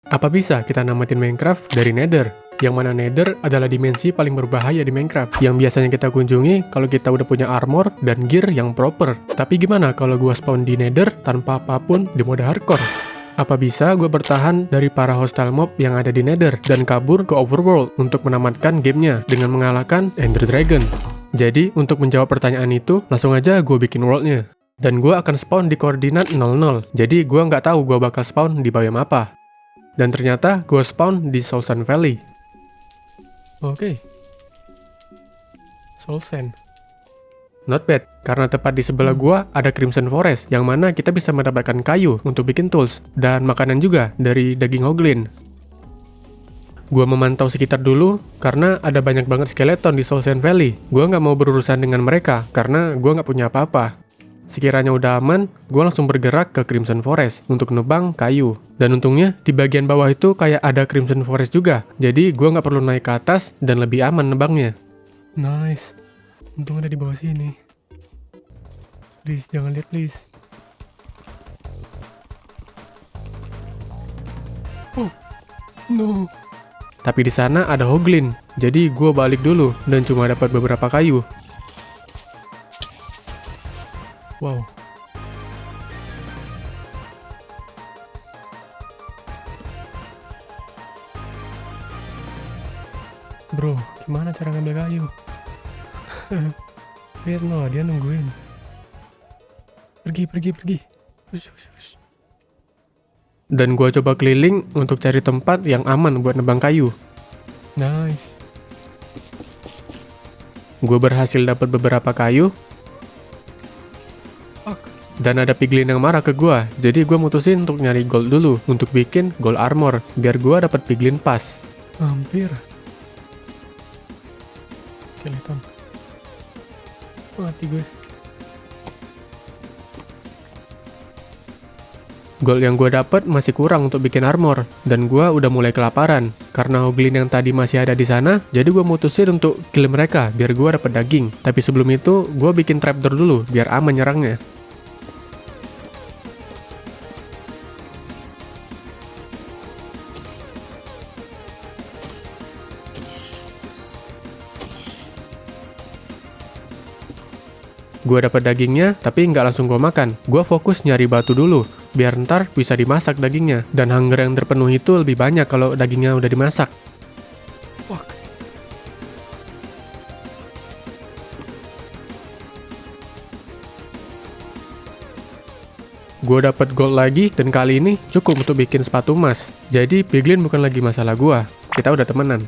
Apa bisa kita namatin Minecraft dari Nether? Yang mana Nether adalah dimensi paling berbahaya di Minecraft, yang biasanya kita kunjungi kalau kita udah punya armor dan gear yang proper. Tapi gimana kalau gua spawn di Nether tanpa apapun di mode hardcore? Apa bisa gue bertahan dari para hostile mob yang ada di Nether dan kabur ke Overworld untuk menamatkan gamenya dengan mengalahkan Ender Dragon? Jadi, untuk menjawab pertanyaan itu, langsung aja gue bikin worldnya. Dan gue akan spawn di koordinat 00, jadi gue nggak tahu gue bakal spawn di biome apa. Dan ternyata gue spawn di Soul Sand Valley. Oke. Soul Sand. Not bad, karena tepat di sebelah gua ada Crimson Forest, yang mana kita bisa mendapatkan kayu untuk bikin tools, dan makanan juga dari daging hoglin. Gua memantau sekitar dulu, karena ada banyak banget skeleton di Soul Sand Valley. Gua nggak mau berurusan dengan mereka, karena gua nggak punya apa-apa. Sekiranya udah aman, gua langsung bergerak ke Crimson Forest untuk nebang kayu. Dan untungnya, di bagian bawah itu kayak ada Crimson Forest juga, jadi gua nggak perlu naik ke atas dan lebih aman nebangnya. Nice. Untung ada di bawah sini. Please, jangan lihat, please. Oh, no. Tapi di sana ada hoglin, jadi gue balik dulu dan cuma dapat beberapa kayu. Wow. Bro, gimana cara ngambil kayu? Firno, dia nungguin. Pergi. Dan gua coba keliling untuk cari tempat yang aman buat nebang kayu. Nice. Gua berhasil dapat beberapa kayu. Dan ada piglin yang marah ke gua. Jadi gua mutusin untuk nyari gold dulu untuk bikin gold armor biar gua dapat piglin pas. Hampir. Skeleton. Mati gue. Gold yang gue dapat masih kurang untuk bikin armor, dan gue udah mulai kelaparan. Karena hoglin yang tadi masih ada di sana, jadi gue mutusin untuk kill mereka biar gue dapat daging. Tapi sebelum itu, gue bikin trapdoor dulu biar aman nyerangnya. Gue dapat dagingnya, tapi nggak langsung gue makan. Gue fokus nyari batu dulu, biar ntar bisa dimasak dagingnya. Dan hunger yang terpenuhi itu lebih banyak kalau dagingnya udah dimasak. Wah. Gue dapat gold lagi, dan kali ini cukup untuk bikin sepatu emas. Jadi piglin bukan lagi masalah gue. Kita udah temenan.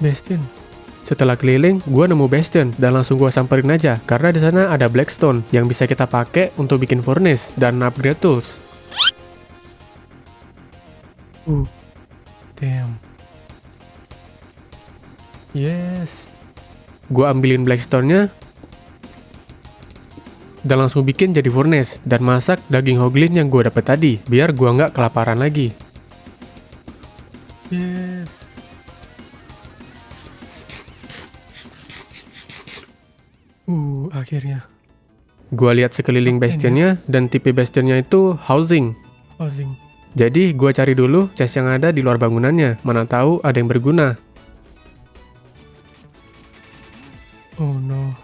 Bastion. Setelah keliling, gue nemu Bastion dan langsung gue samperin aja karena di sana ada Blackstone yang bisa kita pakai untuk bikin furnace dan upgrade tools. Damn. Yes. Gue ambilin Blackstone-nya dan langsung bikin jadi furnace dan masak daging hoglin yang gue dapet tadi biar gue nggak kelaparan lagi. Yes. Akhirnya. Gua lihat sekeliling bastionnya dan tipe bastionnya itu housing. Jadi gua cari dulu chest yang ada di luar bangunannya. Mana tahu ada yang berguna. Oh no.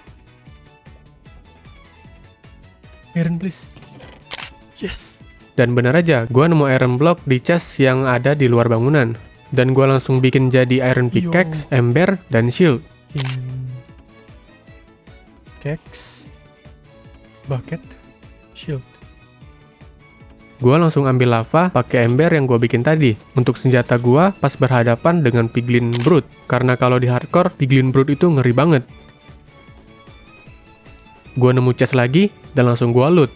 Iron please. Yes. Dan benar aja, gua nemu iron block di chest yang ada di luar bangunan. Dan gua langsung bikin jadi iron pickaxe, ember, dan shield. Pickaxe, bucket, shield. Gua langsung ambil lava pakai ember yang gua bikin tadi. Untuk senjata gua pas berhadapan dengan piglin brute. Karena kalau di hardcore, piglin brute itu ngeri banget. Gua nemu chest lagi dan langsung gua loot.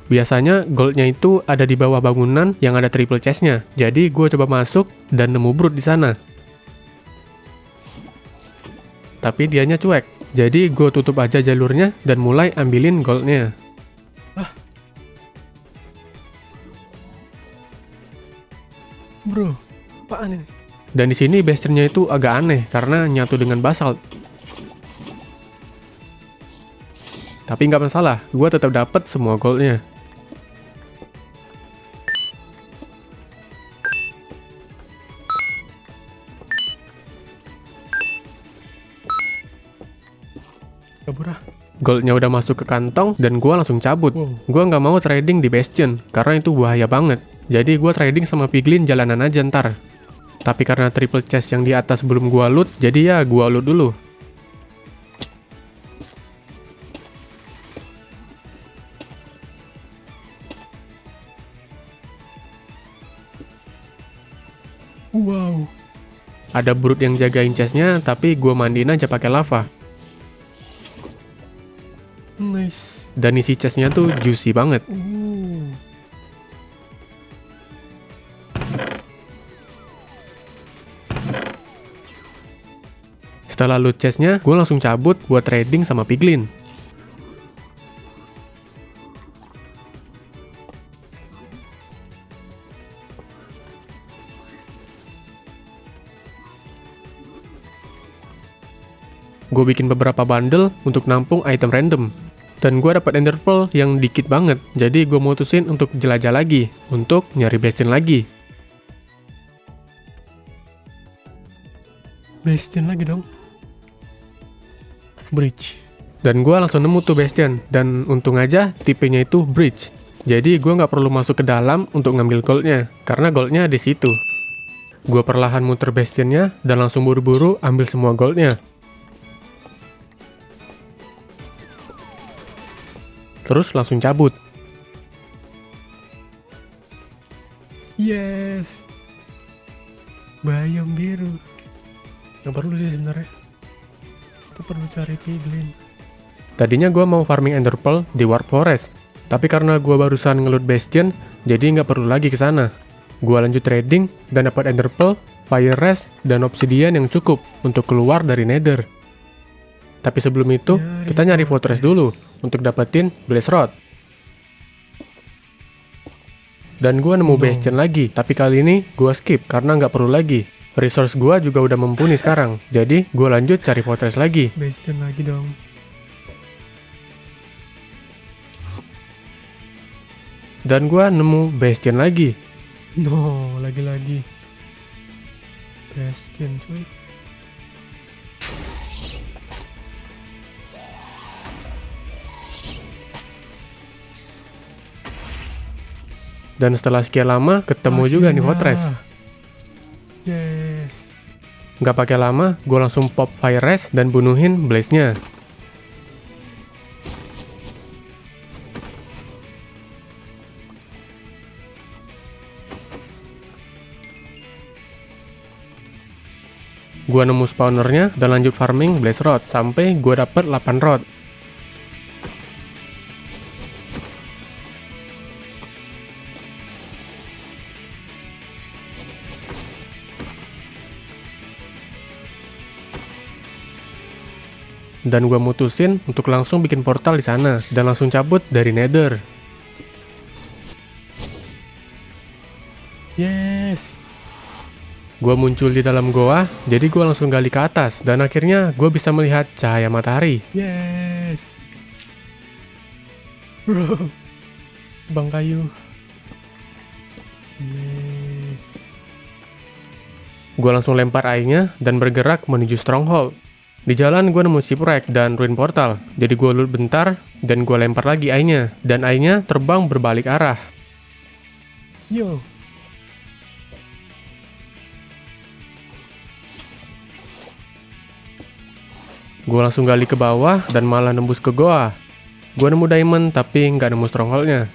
Biasanya goldnya itu ada di bawah bangunan yang ada triple chestnya. Jadi gue coba masuk dan nemu brute di sana. Tapi dianya cuek. Jadi gue tutup aja jalurnya dan mulai ambilin goldnya. Bro, apaan ini? Dan di sini bastionnya itu agak aneh karena nyatu dengan basalt. Tapi nggak masalah, gue tetap dapat semua goldnya. Kabur ah. Goldnya udah masuk ke kantong dan gue langsung cabut. Gue nggak mau trading di bastion karena itu bahaya banget. Jadi gue trading sama piglin jalanan aja ntar. Tapi karena triple chest yang di atas belum gue loot, jadi ya gue loot dulu. Wow. Ada brute yang jagain chestnya, tapi gue mandiin aja pakai lava. Nice. Dan isi chestnya tuh juicy banget. Setelah loot chestnya, gue langsung cabut buat trading sama piglin. Gue bikin beberapa bundle untuk nampung item random. Dan gue dapat ender pearl yang dikit banget, jadi gue mutusin untuk jelajah lagi, untuk nyari bastion lagi. Bastion lagi dong. Bridge. Dan gue langsung nemu tuh bastion, dan untung aja tipenya itu bridge. Jadi gue nggak perlu masuk ke dalam untuk ngambil goldnya, karena goldnya di situ. Gue perlahan muter bastionnya, dan langsung buru-buru ambil semua goldnya. Terus langsung cabut. Yes. Bayam biru. Nggak perlu sih sebenarnya. Kita perlu cari piglin. Tadinya gue mau farming ender pearl di warp forest. Tapi karena gue barusan ngeloot bastion, jadi nggak perlu lagi ke sana. Gue lanjut trading dan dapat ender pearl, fire rest, dan obsidian yang cukup untuk keluar dari nether. Tapi sebelum itu, kita nyari fortress dulu untuk dapetin blaze rod. Dan gue nemu bastion lagi, tapi kali ini gue skip karena nggak perlu lagi. Resource gue juga udah mumpuni sekarang, jadi gue lanjut cari fortress lagi. Bastion lagi dong. Dan gue nemu bastion lagi. No, lagi-lagi. Bastion cuy. Dan setelah sekian lama, ketemu juga nih fortress. Yes. Nggak pakai lama, gue langsung pop fire rest dan bunuhin blaze-nya. Gue nemu spawnernya dan lanjut farming blaze rod sampai gue dapet 8 rod. Dan gue mutusin untuk langsung bikin portal di sana dan langsung cabut dari nether. Yes. Gue muncul di dalam goa, jadi gue langsung gali ke atas dan akhirnya gue bisa melihat cahaya matahari. Yes. Bro, bang kayu. Yes. Gue langsung lempar airnya dan bergerak menuju stronghold. Di jalan gue nemu shipwreck dan ruin portal, jadi gue loot bentar dan gue lempar lagi airnya, dan airnya terbang berbalik arah. Yo. Gue langsung gali ke bawah dan malah nembus ke goa. Gue nemu diamond tapi nggak nemu strongholdnya.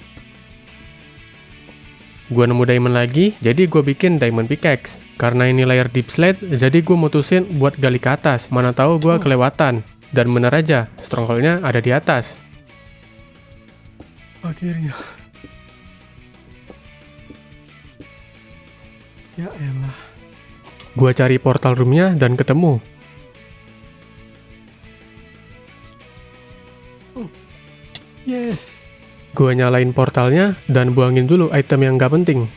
Gue nemu diamond lagi, jadi gue bikin diamond pickaxe. Karena ini layer deep slate, jadi gue mutusin buat gali ke atas. Mana tahu gue kelewatan. Dan bener aja, strongholdnya ada di atas. Akhirnya. Ya elah. Gue cari portal roomnya dan ketemu. Yes. Gue nyalain portalnya dan buangin dulu item yang gak penting.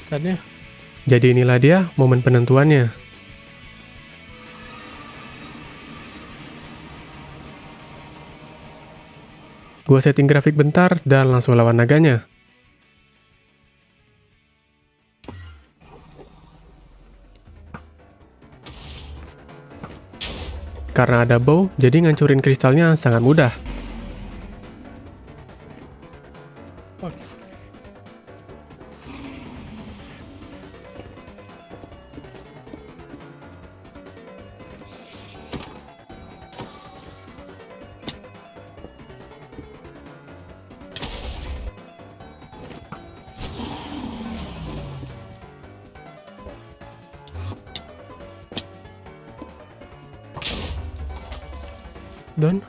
Saatnya. Jadi inilah dia momen penentuannya. Gua setting grafik bentar dan langsung lawan naganya. Karena ada bow, jadi ngancurin kristalnya sangat mudah. Dan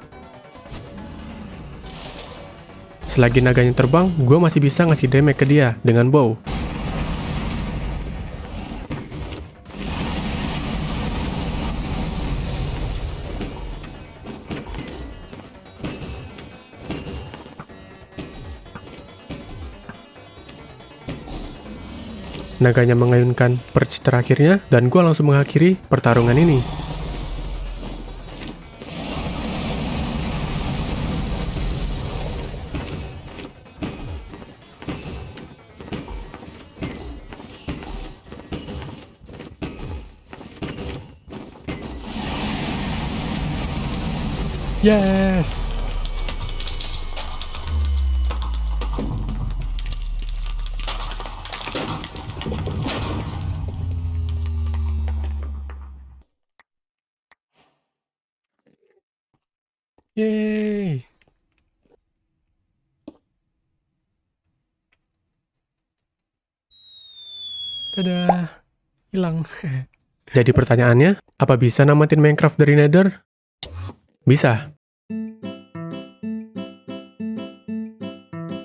selagi naganya terbang, gue masih bisa ngasih damage ke dia dengan bow. Naganya mengayunkan perch terakhirnya, dan gue langsung mengakhiri pertarungan ini. Yes! Yeay! Dadah! Hilang. Jadi pertanyaannya, apa bisa namatin Minecraft dari Nether? Bisa.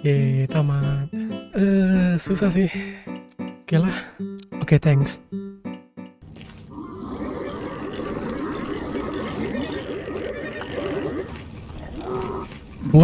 Yeay, tamat. Susah sih. Oke lah. Oke, thanks.